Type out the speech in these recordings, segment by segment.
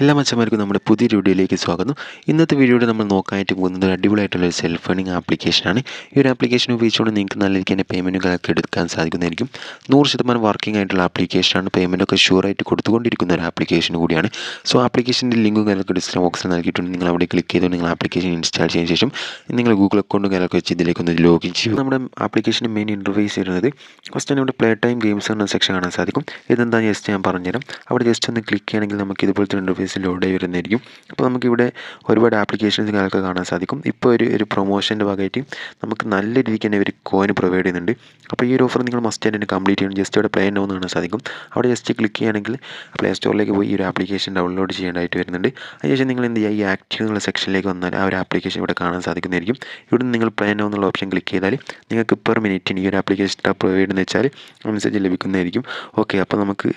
എല്ലാ മച്ചന്മാർക്കും നമ്മുടെ പുതിയൊരു വീഡിയോയിലേക്ക് സ്വാഗതം. ഇന്നത്തെ വീഡിയോയിൽ നമ്മൾ നോക്കാനായിട്ട് പോകുന്നത് ഒരു അടിപൊളിയായിട്ടുള്ളൊരു സെൽഫ് ഏണിംഗ് ആപ്ലിക്കേഷനാണ്. ഈ ഒരു ആപ്ലിക്കേഷൻ ഉപയോഗിച്ചുകൊണ്ട് നിങ്ങൾക്ക് നല്ല രീതിക്ക് തന്നെ പേയ്മെൻറ്റുകളൊക്കെ എടുക്കാൻ സാധിക്കുന്നതായിരിക്കും. 100% വർക്കിംഗ് ആയിട്ടുള്ള ആപ്ലിക്കേഷനാണ്. പേയ്മെൻറ്റൊക്കെ ഷുവറായിട്ട് കൊടുത്തുകൊണ്ടിരിക്കുന്ന ഒരു ആപ്ലിക്കേഷൻ കൂടിയാണ്. സോ ആപ്ലിക്കേഷൻ്റെ ലിങ്കും കാര്യങ്ങളൊക്കെ ഡിസ്ക്രിപ്ഷൻ ബോക്സിൽ നൽകിയിട്ടുണ്ട്. നിങ്ങൾ അവിടെ ക്ലിക്ക് ചെയ്തുകൊണ്ട് നിങ്ങൾ ആപ്ലിക്കേഷൻ ഇൻസ്റ്റാൾ ചെയ്തതിന് ശേഷം നിങ്ങൾ ഗൂഗിൾ അക്കൗണ്ടും കാര്യങ്ങളൊക്കെ വെച്ച് ഇതിലേക്കൊന്ന് ലോഗിൻ ചെയ്യും. നമ്മുടെ ആപ്ലിക്കേഷൻ്റെ മെയിൻ ഇൻ്റർഫേസ് വരുന്നത് ഫസ്റ്റ് തന്നെ ഇവിടെ പ്ലേ ടൈം ഗെയിംസ് എന്ന സെക്ഷൻ കാണാൻ സാധിക്കും. ഇതെന്താ ജസ്റ്റ് ഞാൻ പറഞ്ഞുതരാം. അവിടെ ജസ്റ്റ് ഒന്ന് ക്ലിക്ക് ചെയ്യുകയാണെങ്കിൽ നമുക്ക് ഇതുപോലത്തെ ഇൻ്റർഫേസ് ലോഡായി വരുന്നതായിരിക്കും. അപ്പോൾ നമുക്കിവിടെ ഒരുപാട് ആപ്ലിക്കേഷൻസ് കാര്യങ്ങളൊക്കെ കാണാൻ സാധിക്കും. ഇപ്പോൾ ഒരു പ്രൊമോഷൻ്റെ ഭാഗമായിട്ട് നമുക്ക് നല്ല രീതിക്ക് തന്നെ ഒരു കോയിൻ പ്രൊവൈഡ് ചെയ്യുന്നുണ്ട്. അപ്പോൾ ഈ ഒരു ഓഫർ നിങ്ങൾ മസ്റ്റ് ആയിട്ട് തന്നെ കംപ്ലീറ്റ് ചെയ്യണം. ജസ്റ്റ് ഇവിടെ പ്ലേ നൗ എന്ന് കാണാൻ സാധിക്കും. അവിടെ ജസ്റ്റ് ക്ലിക്ക് ചെയ്യുകയാണെങ്കിൽ പ്ലേ സ്റ്റോറിലേക്ക് പോയി ഈ ഒരു ആപ്ലിക്കേഷൻ ഡൗൺലോഡ് ചെയ്യേണ്ടതായിട്ട് വരുന്നുണ്ട്. അതിനുശേഷം നിങ്ങൾ എന്ത് ചെയ്യുക, ഈ ആക്റ്റീവ് എന്നുള്ള സെക്ഷനിലേക്ക് വന്നാൽ ആ ഒരു ആപ്ലിക്കേഷൻ ഇവിടെ കാണാൻ സാധിക്കുന്നതായിരിക്കും. ഇവിടെ നിന്ന് നിങ്ങൾ പ്ലേ നൗ എന്നുള്ള ഓപ്ഷൻ ക്ലിക്ക് ചെയ്താൽ നിങ്ങൾക്ക് പെർ മിനിറ്റിന് ഈ ഒരു ആപ്ലിക്കേഷൻ പ്രൊവൈഡ് എന്ന് വെച്ചാൽ മെസ്സേജ് ലഭിക്കുന്നതായിരിക്കും. ഓക്കെ, അപ്പോൾ നമുക്ക്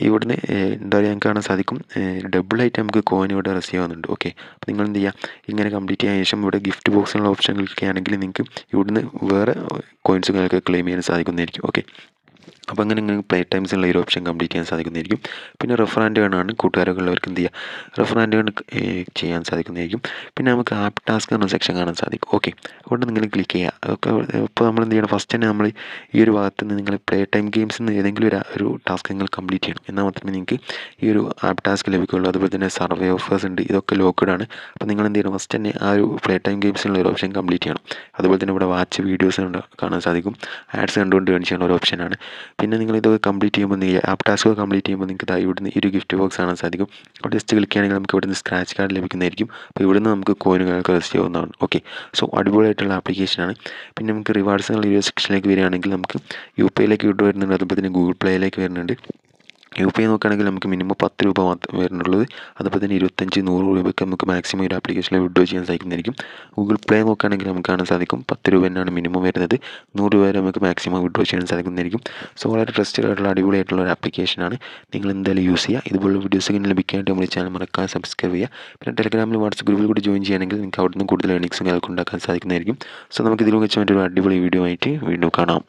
ഇവിടുന്ന് എന്താ പറയുക, ഞങ്ങൾക്ക് കാണാൻ സാധിക്കും ഡബിളായിട്ട് നമുക്ക് കോയിൻ ഇവിടെ റിസീവ് ആവുന്നുണ്ട്. ഓക്കെ, അപ്പോൾ നിങ്ങൾ എന്ത് ചെയ്യുക, ഇങ്ങനെ കംപ്ലീറ്റ് ചെയ്യാൻ ശേഷം ഇവിടെ ഗിഫ്റ്റ് ബോക്സിനുള്ള ഓപ്ഷൻ ക്ലിക്ക് ചെയ്യുകയാണെങ്കിൽ നിങ്ങൾക്ക് ഇവിടുന്ന് വേറെ കോയിൻസ് നിങ്ങൾക്ക് ക്ലെയിം ചെയ്യാൻ സാധിക്കുന്നതായിരിക്കും. ഓക്കെ, അപ്പോൾ അങ്ങനെ നിങ്ങൾക്ക് പ്ലേ ടൈംസ് ഉള്ള ഒരു ഓപ്ഷൻ കംപ്ലീറ്റ് ചെയ്യാൻ സാധിക്കുന്നതായിരിക്കും. പിന്നെ റെഫറാൻഡ് ആണ് കൂട്ടുകാരൊക്കെ ഉള്ളവർക്ക് എന്ത് ചെയ്യുക, റെഫറാൻഡ് ചെയ്യാൻ സാധിക്കുന്നതായിരിക്കും. പിന്നെ നമുക്ക് ആപ്പ് ടാസ്ക് എന്ന സെക്ഷൻ കാണാൻ സാധിക്കും. ഓക്കെ, അതുകൊണ്ട് നിങ്ങൾ ക്ലിക്ക് ചെയ്യുക. ഇപ്പോൾ നമ്മൾ എന്ത് ചെയ്യണം, ഫസ്റ്റ് തന്നെ നമ്മൾ ഈ ഒരു ഭാഗത്ത് നിന്ന് നിങ്ങൾ പ്ലേ ടൈം ഗെയിംസിൽ നിന്ന് ഏതെങ്കിലും ഒരു ടാസ്ക് നിങ്ങൾ കംപ്ലീറ്റ് ചെയ്യണം. എന്നാൽ മാത്രമേ നിങ്ങൾക്ക് ഈ ഒരു ആപ്പ് ടാസ്ക് ലഭിക്കുകയുള്ളൂ. അതുപോലെ തന്നെ സർവേ ഓഫേഴ്സ് ഉണ്ട്, ഇതൊക്കെ ലോക്ക്ഡ് ആണ്. അപ്പോൾ നിങ്ങൾ എന്ത് ചെയ്യണം, ഫസ്റ്റ് തന്നെ ആ ഒരു പ്ലേ ടൈം ഗെയിംസിനുള്ള ഒരു ഓപ്ഷൻ കംപ്ലീറ്റ് ചെയ്യണം. അതുപോലെ തന്നെ ഇവിടെ വാച്ച് വീഡിയോസ് കാണാൻ സാധിക്കും. ആഡ്സ് കണ്ടുകൊണ്ട് ഏൺ ചെയ്യാനുള്ള ഒരു ഓപ്ഷനാണ്. പിന്നെ നിങ്ങൾ ഇതൊക്കെ കംപ്ലീറ്റ് ചെയ്യുമ്പോൾ ആപ്പ് ടാസ്ക് കംപ്ലീറ്റ് ചെയ്യുമ്പോൾ നിങ്ങൾക്ക് ഇവിടുന്ന് ഈ ഒരു ഗിഫ്റ്റ് ബോക്സ് കാണാൻ സാധിക്കും. അവിടെ ജസ്റ്റ് ക്ലിക്ക് ചെയ്യുകയാണെങ്കിൽ നമുക്ക് ഇവിടുന്ന് സ്ക്രാച്ച് കാർഡ് ലഭിക്കുന്നതായിരിക്കും. അപ്പോൾ ഇവിടുന്ന് നമുക്ക് കോയിനുകളൊക്കെ റെസ്റ്റ് ചെയ്യാവുന്നതാണ്. ഓക്കെ, സോ അടിപൊളിയായിട്ടുള്ള ആപ്ലിക്കേഷനാണ്. പിന്നെ നമുക്ക് റിവാർഡ്സ് എന്നുള്ള ഈ ഒരു സെക്ഷനിലേക്ക് വരികയാണെങ്കിൽ നമുക്ക് UPIയിലേക്ക് വിട്ടു വരുന്നുണ്ട്. അതുപോലെ തന്നെ ഗൂഗിൾ പ്ലേയിലേക്ക് വരുന്നുണ്ട്. UPI നോക്കുകയാണെങ്കിൽ നമുക്ക് മിനിമം 10 രൂപ മാത്രമേ വരുന്നുള്ളത്. അതുപോലെ തന്നെ 25-100 രൂപയ്ക്ക് നമുക്ക് മാക്സിമം ഒരു ആപ്ലിക്കേഷനിൽ വിഡ്രോ ചെയ്യാൻ സാധിക്കുന്നതായിരിക്കും. ഗൂഗിൾ പ്ലേ നോക്കുകയാണെങ്കിൽ നമുക്ക് കാണാൻ സാധിക്കും 10 രൂപ തന്നെയാണ് മിനിമം വരുന്നത്. 100 രൂപ വരെ നമുക്ക് മാക്സിമം വിഡ്രോ ചെയ്യാൻ സാധിക്കുന്നതായിരിക്കും. സോ വളരെ ട്രസ്റ്റഡ് ആയിട്ടുള്ള അടിപൊളിയായിട്ടുള്ള ഒരു ആപ്ലിക്കേഷനാണ്. നിങ്ങൾ എന്തായാലും യൂസ് ചെയ്യുക. ഇതുപോലുള്ള വീഡിയോസ് ഇങ്ങനെ ലഭിക്കാനായിട്ട് നമ്മുടെ ചാനൽ മറക്കാതെ സബ്സ്ക്രൈബ് ചെയ്യുക. പിന്നെ ടെലഗ്രാമിൽ വാട്സ്ആപ്പ് ഗ്രൂപ്പിൽ കൂടി ജോയിൻ ചെയ്യുകയാണെങ്കിൽ നിങ്ങൾക്ക് അവിടെ നിന്ന് കൂടുതൽ ഏർണിങ്സും നിങ്ങൾക്ക് ഉണ്ടാക്കാൻ സാധിക്കുന്നതായിരിക്കും. സോ നമുക്ക് ഇതിൽ വെച്ച് മറ്റൊരു അടിപൊളി വീഡിയോ ആയിട്ട് വീണ്ടും കാണാം.